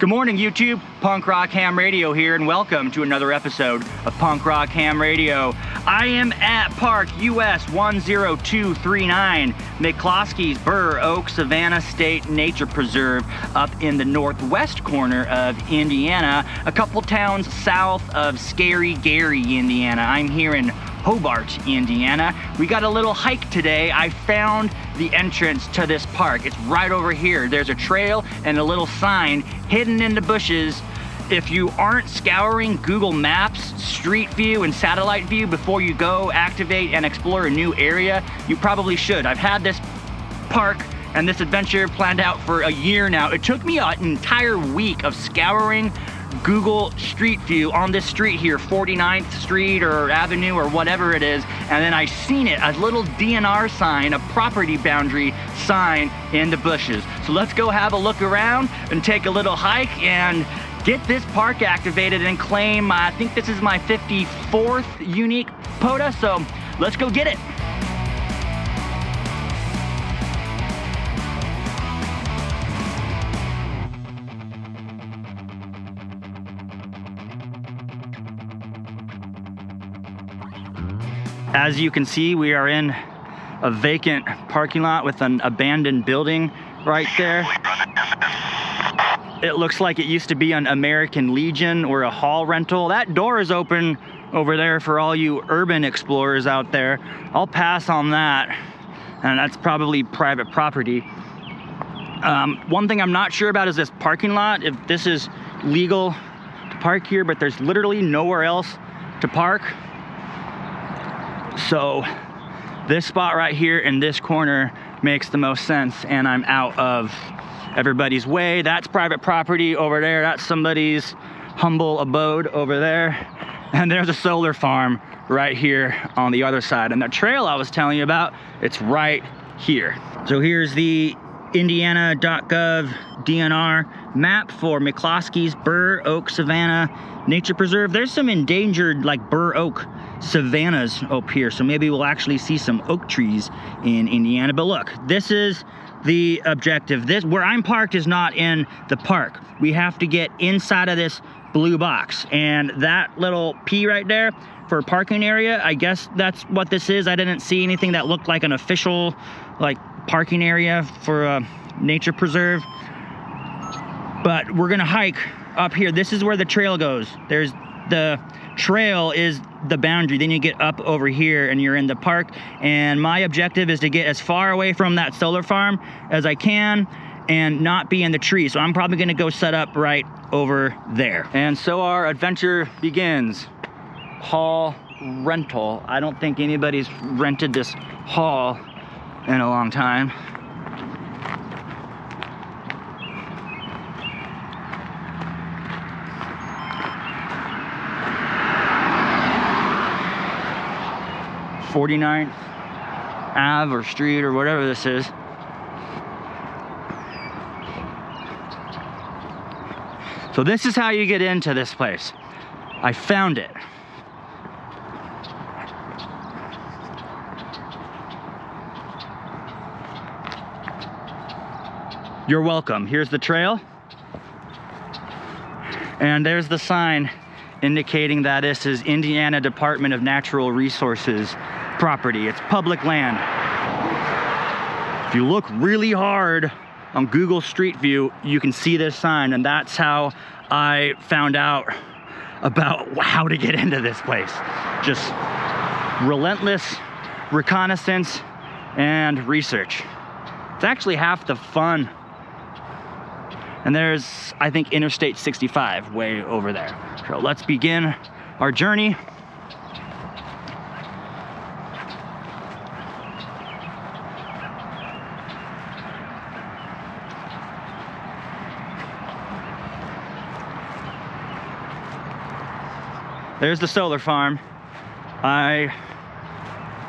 Good morning, YouTube. Punk Rock Ham Radio here, and welcome to another episode of Punk Rock Ham Radio. I am at Park US 10239, McCloskey's Burr Oak Savannah State Nature Preserve up in the northwest corner of Indiana, a couple towns south of Scary Gary, Indiana. I'm here in Hobart, Indiana. We got a little hike today. I found the entrance to this park. It's right over here. There's a trail and a little sign hidden in the bushes. If you aren't scouring Google Maps, Street View, and Satellite View before you go activate and explore a new area, you probably should. I've had this park and this adventure planned out for a year now. It took me an entire week of scouring Google Street View on this street here, 49th Street or Avenue or whatever it is, and then I seen it, a little DNR sign, a property boundary sign in the bushes. So let's go have a look around and take a little hike and get this park activated and claim, I think this is my 54th unique POTA, so let's go get it. As you can see, we are in a vacant parking lot with an abandoned building right there. It looks like it used to be an American Legion or a hall rental. That door is open over there for all you urban explorers out there. I'll pass on that, and that's probably private property. One thing I'm not sure about is this parking lot, if this is legal to park here, but there's literally nowhere else to park. So this spot right here in this corner makes the most sense, and I'm out of everybody's way. That's private property over there. That's somebody's humble abode over there. And there's a solar farm right here on the other side. And the trail I was telling you about, it's right here. So here's the Indiana.gov DNR map for McCloskey's Burr Oak Savannah Nature Preserve. There's some endangered like Burr Oak savannas up here, so maybe we'll actually see some oak trees in Indiana. But look, this is the objective. This, where I'm parked, is not in the park. We have to get inside of this blue box, and that little P right there for parking area, I guess that's what this is. I didn't see anything that looked like an official like parking area for a nature preserve, but we're gonna hike up here. This is where the trail goes. There's the trail is the boundary, then you get up over here and you're in the park, and my objective is to get as far away from that solar farm as I can and not be in the tree. So I'm probably gonna go set up right over there. And so our adventure begins. Hall rental. I don't think anybody's rented this hall in a long time. '49th Ave or Street or whatever this is. So this is how you get into this place. I found it. You're welcome. Here's the trail. And there's the sign indicating that this is Indiana Department of Natural Resources property. It's public land. If you look really hard on Google Street View, you can see this sign, and that's how I found out about how to get into this place. Just relentless reconnaissance and research. It's actually half the fun. And there's, I think, Interstate 65 way over there. So let's begin our journey. There's the solar farm. I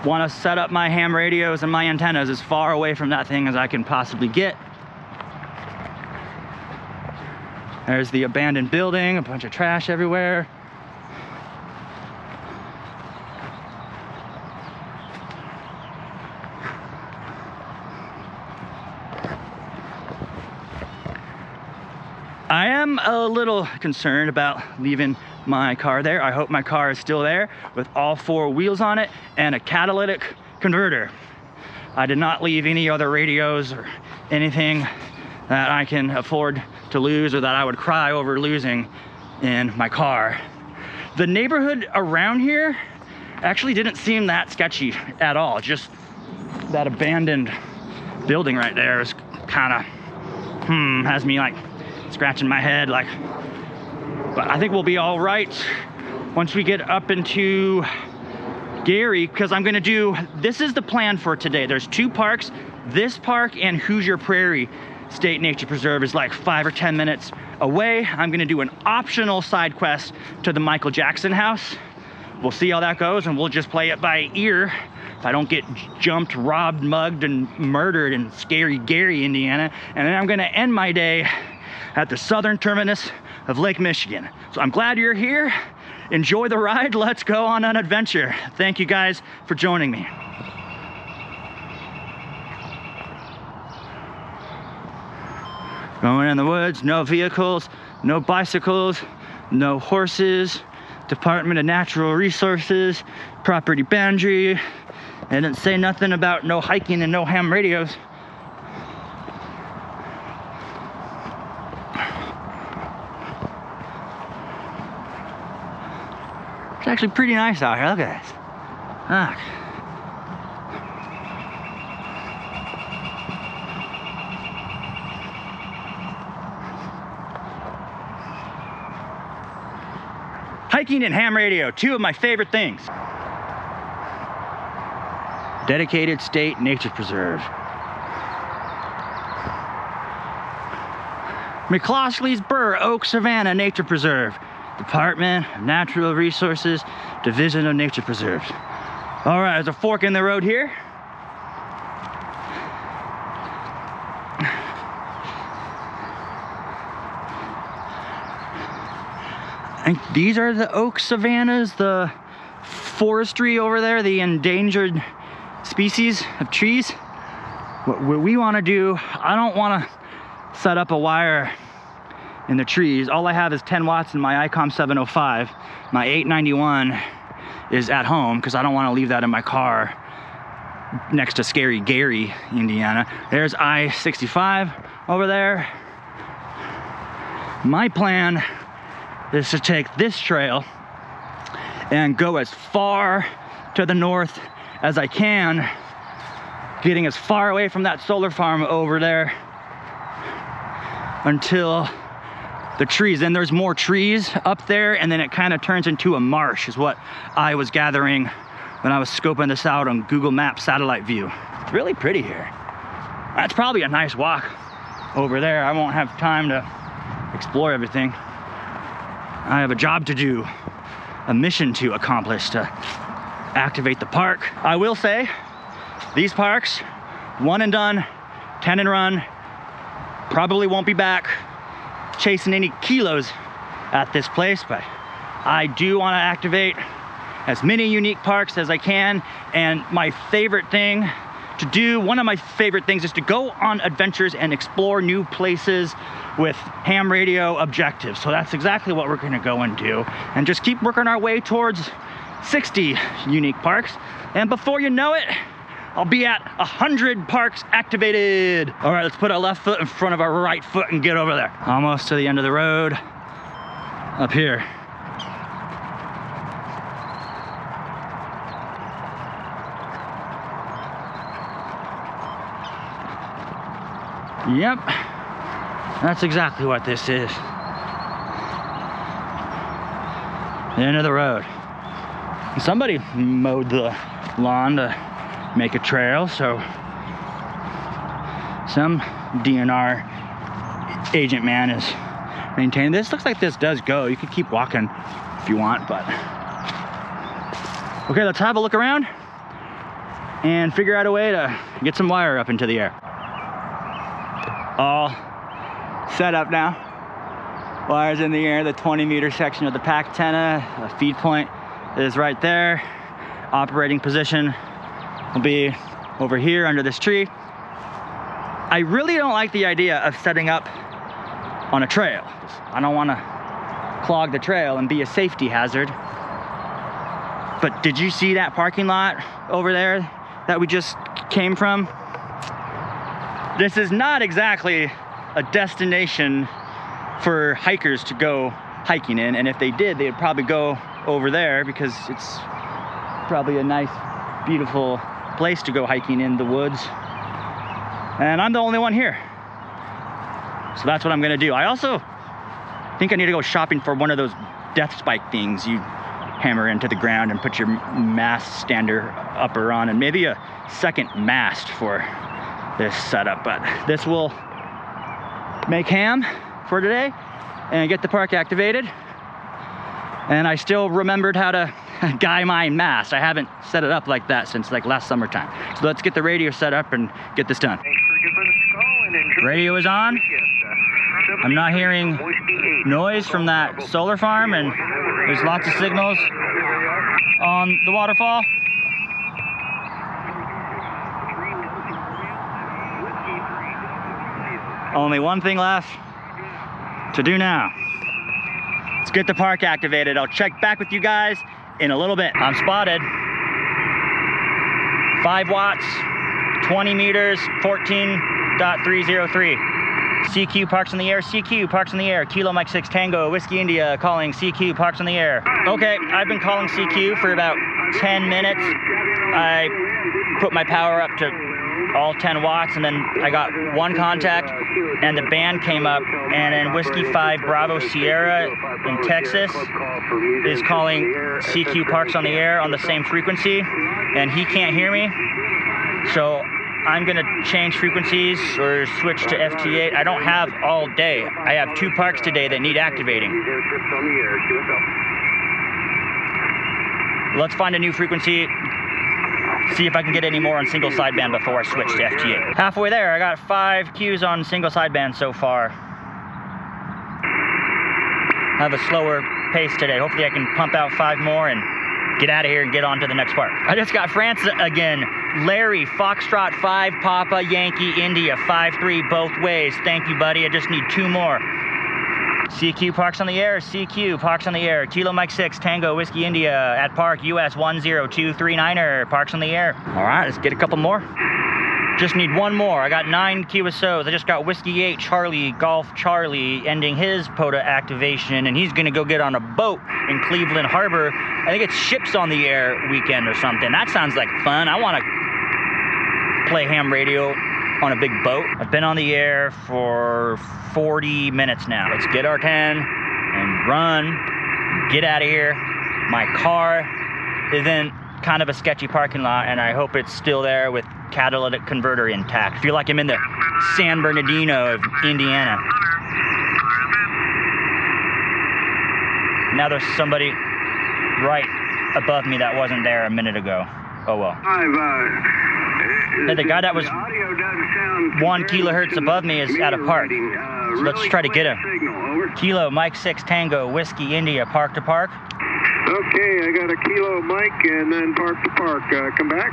want to set up my ham radios and my antennas as far away from that thing as I can possibly get. There's the abandoned building, a bunch of trash everywhere. I am a little concerned about leaving my car there. I hope my car is still there with all 4 wheels on it and a catalytic converter. I did not leave any other radios or anything that I can afford to lose or that I would cry over losing in my car. The neighborhood around here actually didn't seem that sketchy at all. Just that abandoned building right there is kind of, has me like scratching my head like, but I think we'll be all right once we get up into Gary, because I'm gonna do, this is the plan for today. There's 2 parks. This park and Hoosier Prairie State Nature Preserve is like 5 or 10 minutes away. I'm gonna do an optional side quest to the Michael Jackson house. We'll see how that goes, and we'll just play it by ear. If I don't get jumped, robbed, mugged, and murdered in Scary Gary, Indiana. And then I'm gonna end my day at the southern terminus of Lake Michigan. So I'm glad you're here. Enjoy the ride. Let's go on an adventure. Thank you guys for joining me. Going in the woods, no vehicles, no bicycles, no horses. Department of Natural Resources, property boundary. They didn't say nothing about no hiking and no ham radios. It's actually pretty nice out here. Look at this. Look. Hiking and ham radio, 2 of my favorite things. Dedicated state nature preserve. McCloskey's Burr Oak Savanna Nature Preserve. Department of Natural Resources, Division of Nature Preserves. All right, there's a fork in the road here. And these are the oak savannas, the forestry over there, the endangered species of trees. What we want to do, I don't want to set up a wire in the trees. All I have is 10 watts in my ICOM 705. My 891 is at home because I don't want to leave that in my car next to Scary Gary, Indiana. There's I-65 over there. My plan is to take this trail and go as far to the north as I can, getting as far away from that solar farm over there until the trees, and there's more trees up there, and then it kind of turns into a marsh is what I was gathering when I was scoping this out on Google Maps satellite view. It's really pretty here. That's probably a nice walk over there. I won't have time to explore everything. I have a job to do, a mission to accomplish to activate the park. I will say, these parks, 1 and done, 10 and run, probably won't be back chasing any kilos at this place, but I do want to activate as many unique parks as I can. And my favorite thing to do, one of my favorite things, is to go on adventures and explore new places with ham radio objectives. So that's exactly what we're going to go and do, and just keep working our way towards 60 unique parks. And before you know it, I'll be at 100 parks activated. All right, let's put our left foot in front of our right foot and get over there. Almost to the end of the road up here. Yep, that's exactly what this is. The end of the road. Somebody mowed the lawn to make a trail, so some DNR agent man is maintaining this. Looks like this does go. You could keep walking if you want, but okay, let's have a look around and figure out a way to get some wire up into the air. All set up now. Wires in the air. The 20-meter section of the pack antenna, the feed point is right there. Operating position will be over here under this tree. I really don't like the idea of setting up on a trail. I don't want to clog the trail and be a safety hazard. But did you see that parking lot over there that we just came from? This is not exactly a destination for hikers to go hiking in, and if they did, they'd probably go over there because it's probably a nice, beautiful place to go hiking in the woods. And I'm the only one here. So that's what I'm gonna do. I also think I need to go shopping for one of those death spike things you hammer into the ground and put your mast stander upper on, and maybe a second mast for this setup. But this will make ham for today and get the park activated. And I still remembered how to guy my mast. I haven't set it up like that since like last summertime. So let's get the radio set up and get this done. Radio is on. I'm not hearing noise from that solar farm, and there's lots of signals on the waterfall. Only one thing left to do now. Let's get the park activated. I'll check back with you guys in a little bit. I'm spotted. 5 watts, 20 meters, 14.303. CQ parks in the air, CQ parks in the air. Kilo Mike 6 Tango, Whiskey India calling CQ parks in the air. Okay, I've been calling CQ for about 10 minutes. I put my power up to all 10 watts, and then I got one contact, and the band came up, and then Whiskey 5 Bravo Sierra in Texas is calling CQ parks on the air on the same frequency, and he can't hear me. So I'm gonna change frequencies or switch to FT8. I don't have all day. I have 2 parks today that need activating. Let's find a new frequency, see if I can get any more on single sideband before I switch to FT8. Halfway there, I got 5 Qs on single sideband so far. I have a slower pace today. Hopefully I can pump out 5 more and get out of here and get on to the next park. I just got France again. Larry, Foxtrot 5, Papa, Yankee, India, 5-3 both ways. Thank you, buddy. I just need 2 more. CQ parks on the air, CQ parks on the air. Kilo Mike 6, Tango, Whiskey India at park, US 10239er, parks on the air. All right, let's get a couple more. Just need 1 more. I got 9 QSOs. I just got Whiskey 8, Charlie, Golf Charlie, ending his POTA activation, and he's gonna go get on a boat in Cleveland Harbor. I think it's Ships on the Air weekend or something. That sounds like fun. I wanna play ham radio on a big boat. I've been on the air for 40 minutes now. Let's get our 10 and run, get out of here. My car is in kind of a sketchy parking lot, and I hope it's still there with catalytic converter intact. I feel like I'm in the San Bernardino of Indiana. Now there's somebody right above me that wasn't there a minute ago. Oh well. The guy that was 1 kilohertz above me is at a park. So let's try to get him. Kilo Mike 6 Tango, Whiskey India, park to park. Okay, I got a Kilo Mike and then park to park. Come back.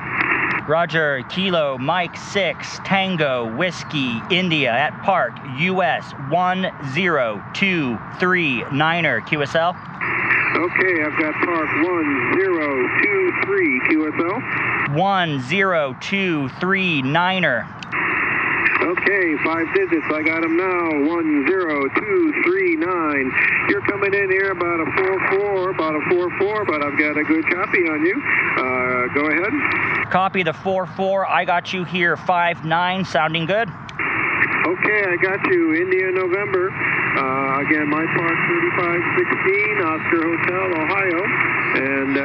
Roger, Kilo Mike 6 Tango, Whiskey India at park, US 10239er, QSL. Okay, I've got park 1023 QSL. 10239er. Okay, 5 digits. I got them now. 10239. You're coming in here about a 44, but I've got a good copy on you. Go ahead. Copy the 44. I got you here 59. Sounding good. Okay, I got you. India, November. Again, my park 3516, Oscar Hotel, Ohio, and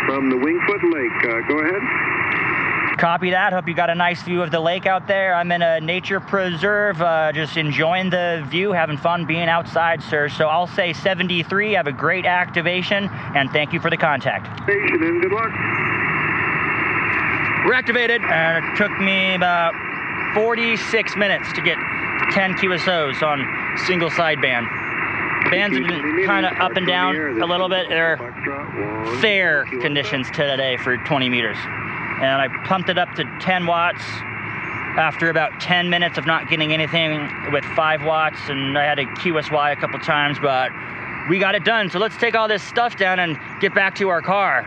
from the Wingfoot Lake. Go ahead. Copy that. Hope you got a nice view of the lake out there. I'm in a nature preserve, just enjoying the view, having fun being outside, sir. So I'll say 73. Have a great activation, and thank you for the contact. And good luck. We're activated, and it took me about 46 minutes to get 10 QSOs on single sideband. Bands have been kind of up and down a little bit. They're fair conditions today for 20 meters. And I pumped it up to 10 watts after about 10 minutes of not getting anything with 5 watts, and I had to QSY a couple times, but we got it done. So let's take all this stuff down and get back to our car.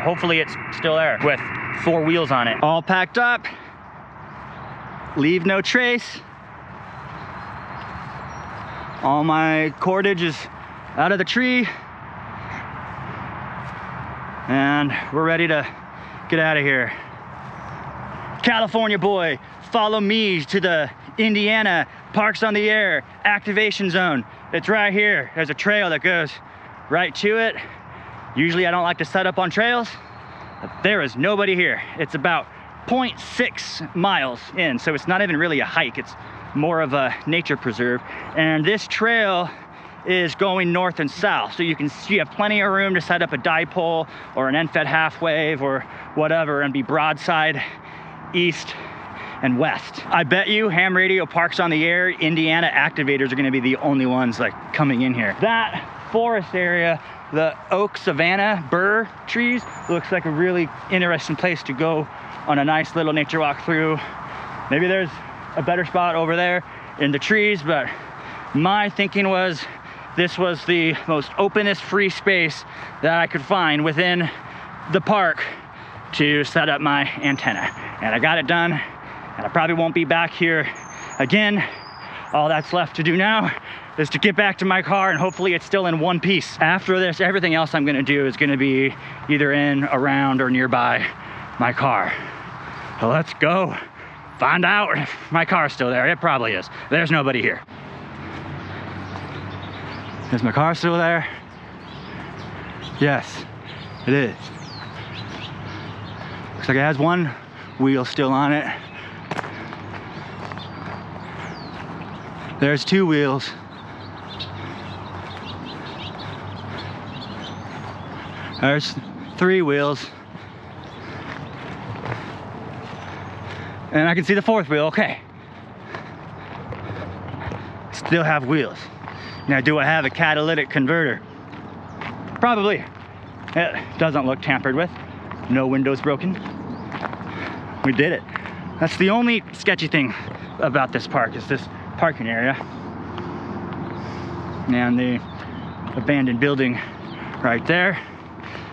Hopefully it's still there with 4 wheels on it. All packed up, leave no trace. All my cordage is out of the tree, and we're ready to get out of here. California boy, follow me to the Indiana Parks on the Air activation zone. It's right here. There's a trail that goes right to it. Usually I don't like to set up on trails, but there is nobody here. It's about 0.6 miles in, so it's not even really a hike. It's more of a nature preserve. And this trail is going north and south, so you have plenty of room to set up a dipole or an end-fed half wave or whatever and be broadside east and west. I bet you ham radio Parks on the Air Indiana activators are going to be the only ones like coming in here. That forest area, the oak savanna burr trees, looks like a really interesting place to go on a nice little nature walk through. Maybe there's a better spot over there in the trees, but my thinking was this was the most openest free space that I could find within the park to set up my antenna. And I got it done, and I probably won't be back here again. All that's left to do now is to get back to my car, and hopefully it's still in one piece. After this, everything else I'm gonna do is gonna be either in, around, or nearby my car. So let's go find out if my car's still there. It probably is. There's nobody here. Is my car still there? Yes, it is. Looks like it has one wheel still on it. There's 2 wheels. There's 3 wheels. And I can see the 4th wheel, okay. Still have wheels. Now, do I have a catalytic converter? Probably. It doesn't look tampered with. No windows broken. We did it. That's the only sketchy thing about this park, is this parking area. And the abandoned building right there.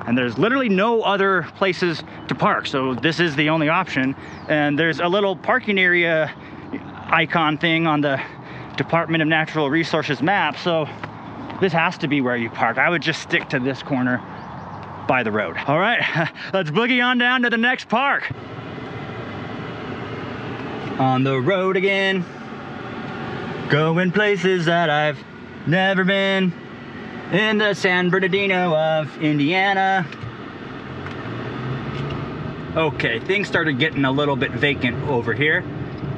And there's literally no other places to park, so this is the only option. And there's a little parking area icon thing on the Department of Natural Resources map, so this has to be where you park. I would just stick to this corner by the road. All right, let's boogie on down to the next park. On the road again, going places that I've never been, in the San Bernardino of Indiana. Okay, things started getting a little bit vacant over here.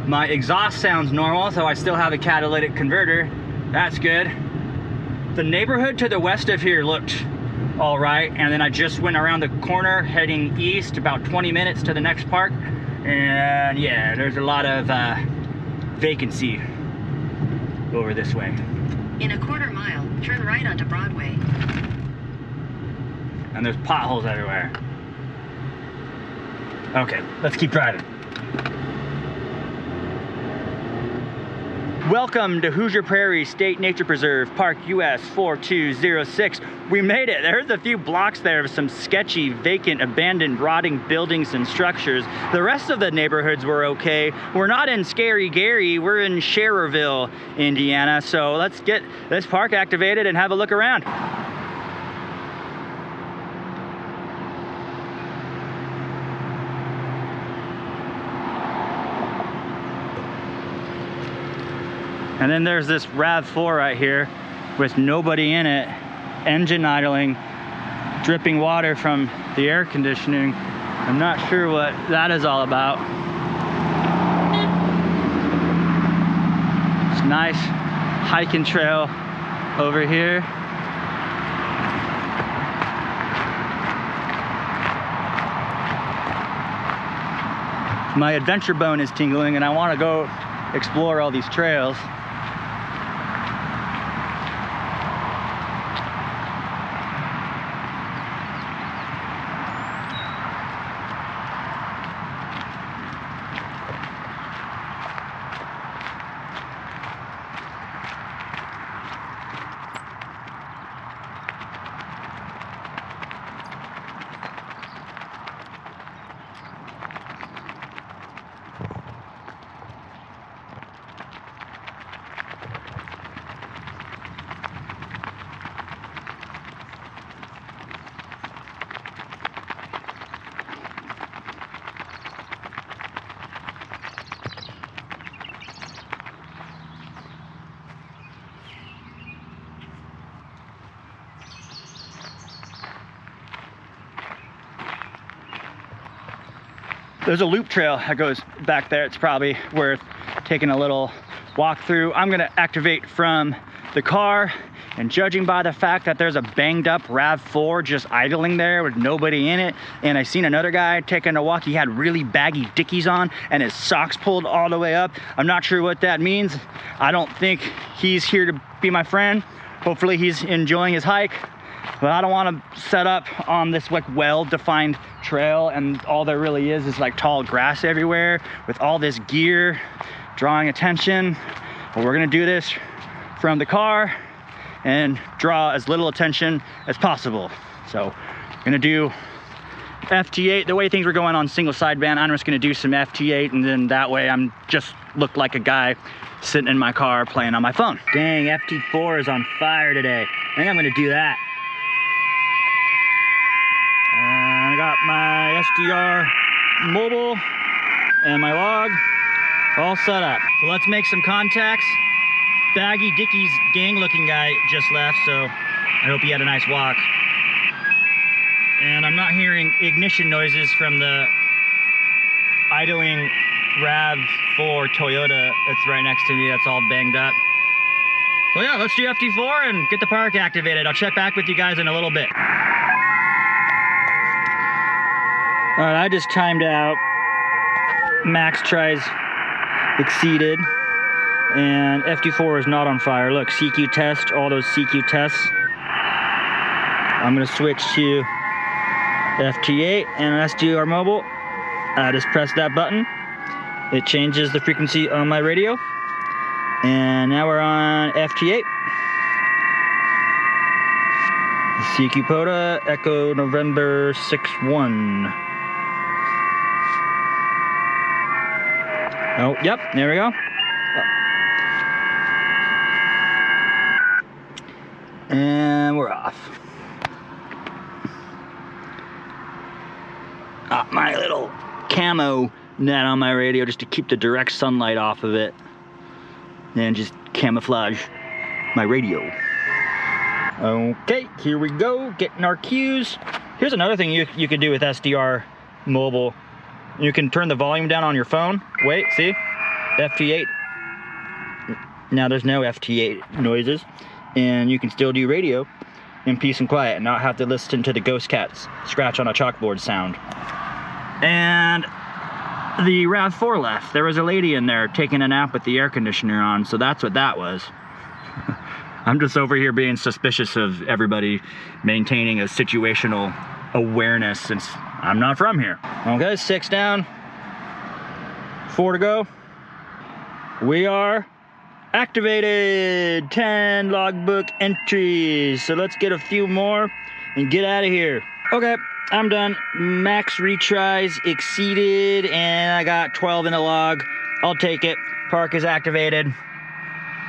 My exhaust sounds normal, so I still have a catalytic converter. That's good. The neighborhood to the west of here looked all right, and then I just went around the corner heading east about 20 minutes to the next park, and yeah, there's a lot of vacancy over this way. In a quarter mile, turn right onto Broadway. And there's potholes everywhere. Okay, let's keep driving. Welcome to Hoosier Prairie State Nature Preserve, Park US 4206. We made it. There's a few blocks there of some sketchy, vacant, abandoned, rotting buildings and structures. The rest of the neighborhoods were okay. We're not in Scary Gary, we're in Schererville, Indiana. So let's get this park activated and have a look around. And then there's this RAV4 right here with nobody in it, engine idling, dripping water from the air conditioning. I'm not sure what that is all about. It's a nice hiking trail over here. My adventure bone is tingling and I want to go explore all these trails. There's a loop trail that goes back there. It's probably worth taking a little walk through. I'm gonna activate from the car, and judging by the fact that there's a banged up RAV4 just idling there with nobody in it, and I seen another guy taking a walk, he had really baggy dickies on and his socks pulled all the way up. I'm not sure what that means. I don't think he's here to be my friend. Hopefully he's enjoying his hike, but I don't want to set up on this like well-defined trail and all there really is like tall grass everywhere with all this gear drawing attention. But we're gonna do this from the car and draw as little attention as possible. So I'm gonna do FT8. The way things were going on single sideband, I'm just gonna do some FT8, and then that way I'm just look like a guy sitting in my car playing on my phone. Dang, FT4 is on fire today. I think I'm gonna do that. I got my SDR mobile and my log all set up. So let's make some contacts. Baggy Dickies gang looking guy just left, so I hope he had a nice walk. And I'm not hearing ignition noises from the idling RAV4 Toyota that's right next to me that's all banged up. So yeah, let's do FT4 and get the park activated. I'll check back with you guys in a little bit. All right, I just timed out. Max tries exceeded. And FT4 is not on fire. Look, CQ test, all those CQ tests. I'm gonna switch to FT8 and let's do our mobile. I just press that button. It changes the frequency on my radio. And now we're on FT8. CQ POTA, Echo November 6-1. Oh, yep, there we go. And we're off. My little camo net on my radio just to keep the direct sunlight off of it and just camouflage my radio. Okay, here we go, getting our cues. Here's another thing you could do with SDR mobile. You can turn the volume down on your phone. Wait, see? FT8. Now there's no FT8 noises. And you can still do radio in peace and quiet and not have to listen to the ghost cats scratch on a chalkboard sound. And the RAV4 left. There was a lady in there taking a nap with the air conditioner on, so that's what that was. I'm just over here being suspicious of everybody maintaining a situational awareness since I'm not from here. Okay, 6 down, 4 to go. We are activated. 10 logbook entries. So let's get a few more and get out of here. Okay, I'm done. Max retries exceeded and I got 12 in the log. I'll take it. Park is activated.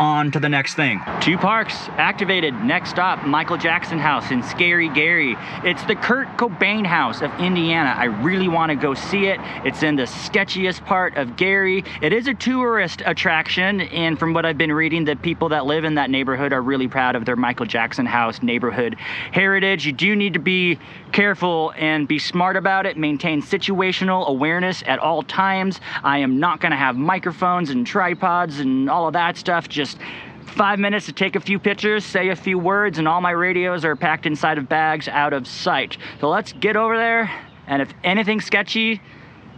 On to the next thing. 2 parks activated. Next stop, Michael Jackson House in Scary Gary. It's the Kurt Cobain House of Indiana. I really want to go see it. It's in the sketchiest part of Gary. It is a tourist attraction, and from what I've been reading, the people that live in that neighborhood are really proud of their Michael Jackson House neighborhood heritage. You do need to be careful and be smart about it. Maintain situational awareness at all times. I am not going to have microphones and tripods and all of that stuff. Just 5 minutes to take a few pictures, say a few words, and all my radios are packed inside of bags out of sight. So let's get over there, and if anything sketchy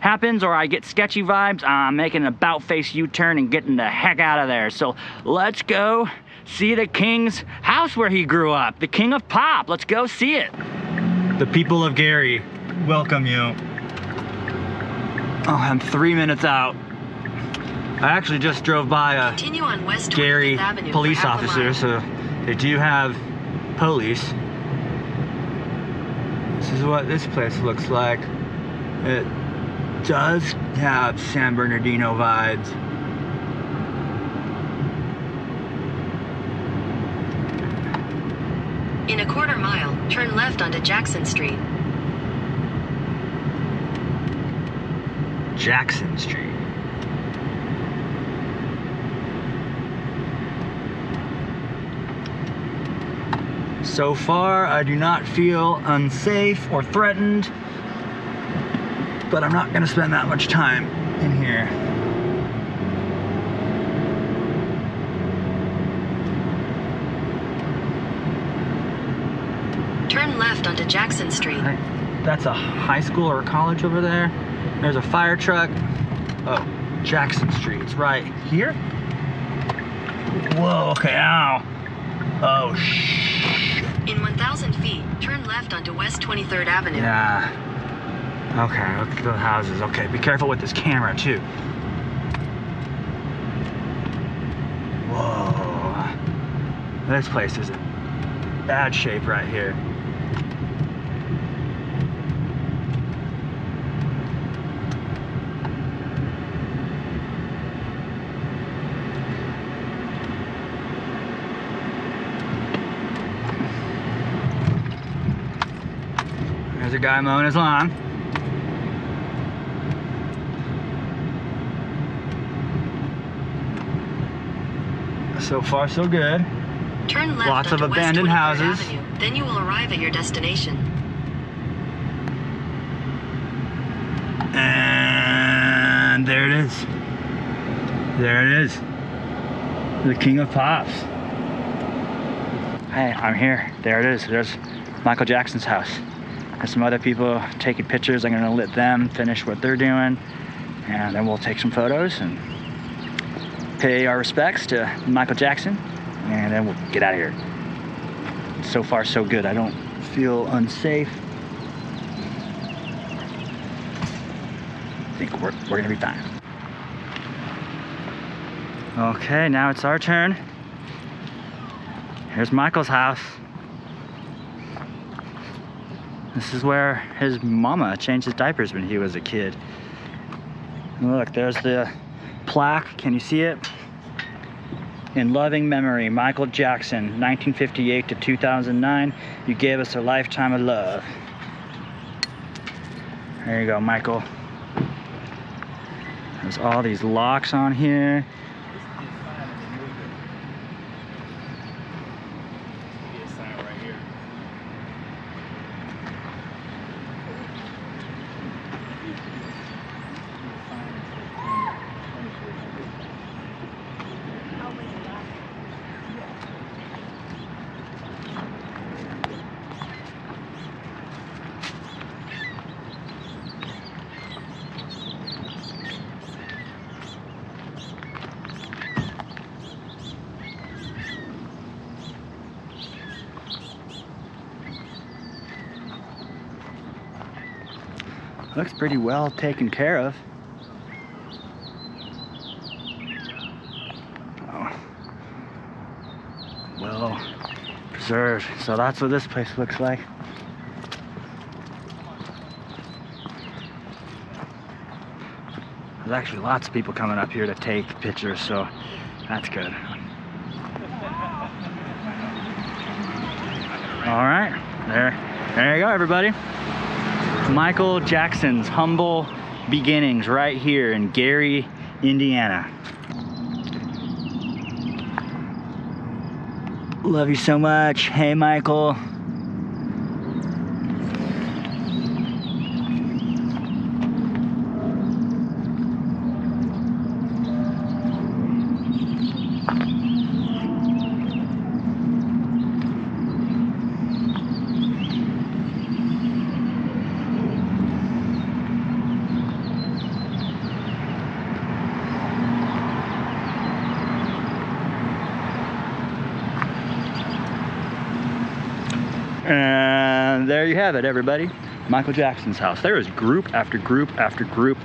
happens or I get sketchy vibes, I'm making an about-face U-turn and getting the heck out of there. So let's go see the King's house where he grew up, the King of Pop. Let's go see it. The people of Gary welcome you. Oh, I'm 3 minutes out. I actually just drove by a Gary police officer, so they do have police. This is what this place looks like. It does have San Bernardino vibes. In a quarter mile, turn left onto Jackson Street. Jackson Street. So far, I do not feel unsafe or threatened. but I'm not gonna spend that much time in here. Turn left onto Jackson Street. That's a high school or a college over there. There's a fire truck. Oh, Jackson Street, it's right here. Whoa, okay, ow. Oh, shit. In 1,000 feet, turn left onto West 23rd Avenue. Yeah. Okay, look at the houses. Okay, be careful with this camera too. Whoa. This place is in bad shape right here. There's a guy mowing his lawn. So far, so good. Turn left Lots of onto West abandoned 23rd houses. Avenue. Then you will arrive at your destination. And there it is. There it is. The King of Pops. Hey, I'm here. There it is. There's Michael Jackson's house. There's some other people taking pictures. I'm gonna let them finish what they're doing, and then we'll take some photos and pay our respects to Michael Jackson, and then we'll get out of here. So far, so good. I don't feel unsafe. I think we're gonna be fine. Okay, now it's our turn. Here's Michael's house. This is where his mama changed his diapers when he was a kid. And look, there's the plaque. Can you see it? In loving memory, Michael Jackson, 1958 to 2009. You gave us a lifetime of love. There you go, Michael. There's all these locks on here. Looks pretty well taken care of. Oh. Well preserved. So that's what this place looks like. There's actually lots of people coming up here to take pictures, so that's good. All right, there you go, everybody. Michael Jackson's humble beginnings right here in Gary, Indiana. Love you so much. Hey, Michael. And there you have it, everybody. Michael Jackson's house. There is group after group after group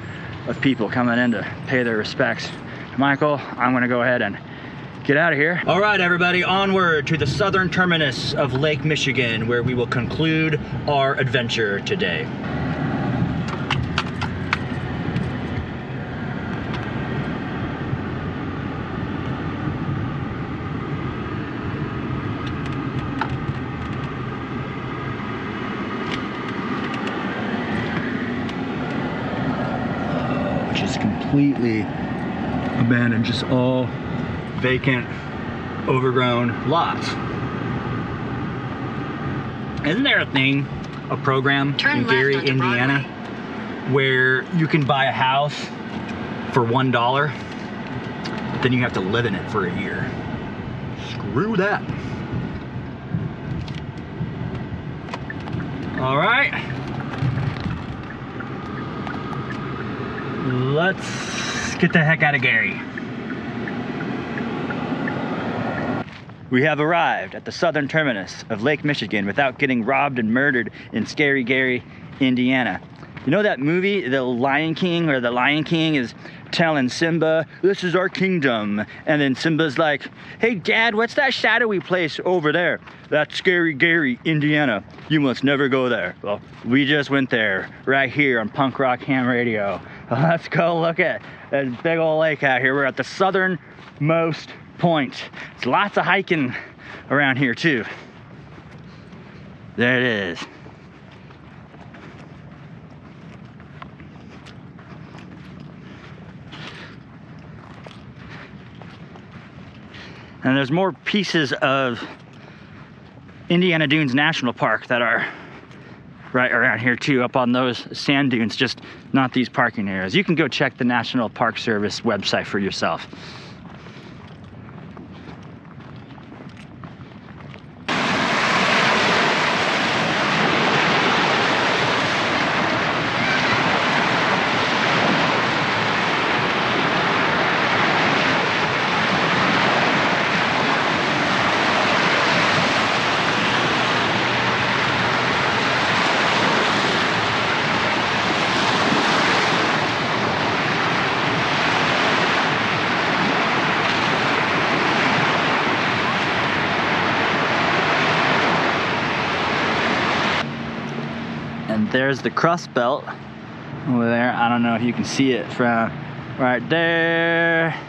of people coming in to pay their respects. Michael, I'm gonna go ahead and get out of here. All right, everybody, onward to the southern terminus of Lake Michigan, where we will conclude our adventure today. Completely abandoned, just all vacant, overgrown lots. Isn't there a program Turn in Gary, left onto Indiana, where you can buy a house for $1, then you have to live in it for a year. Screw that. All right. Let's get the heck out of Gary. We have arrived at the southern terminus of Lake Michigan without getting robbed and murdered in Scary Gary, Indiana. You know that movie, The Lion King, where the Lion King is telling Simba, this is our kingdom. And then Simba's like, hey Dad, what's that shadowy place over there? That's Scary Gary, Indiana. You must never go there. Well, we just went there right here on Punk Rock Ham Radio. Let's go look at this big old lake out here. We're at the southernmost point. There's lots of hiking around here too. There it is. And there's more pieces of Indiana Dunes National Park that are right around here too, up on those sand dunes, just not these parking areas. You can go check the National Park Service website for yourself. And there's the crust belt over there. I don't know if you can see it from right there.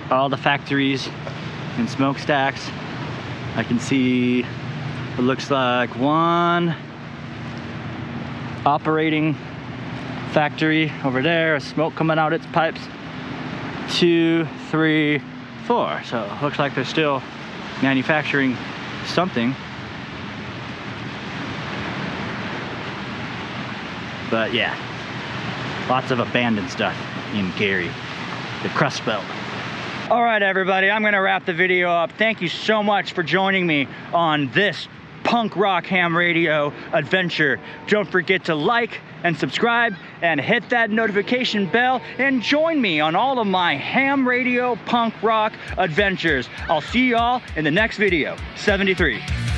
All the factories and smokestacks. I can see, it looks like one operating factory over there, smoke coming out its pipes. 2, 3, 4. So it looks like they're still manufacturing something. But yeah, lots of abandoned stuff in Gary, the crust belt. All right, everybody, I'm gonna wrap the video up. Thank you so much for joining me on this Punk Rock Ham Radio adventure. Don't forget to like and subscribe and hit that notification bell and join me on all of my ham radio punk rock adventures. I'll see y'all in the next video. 73.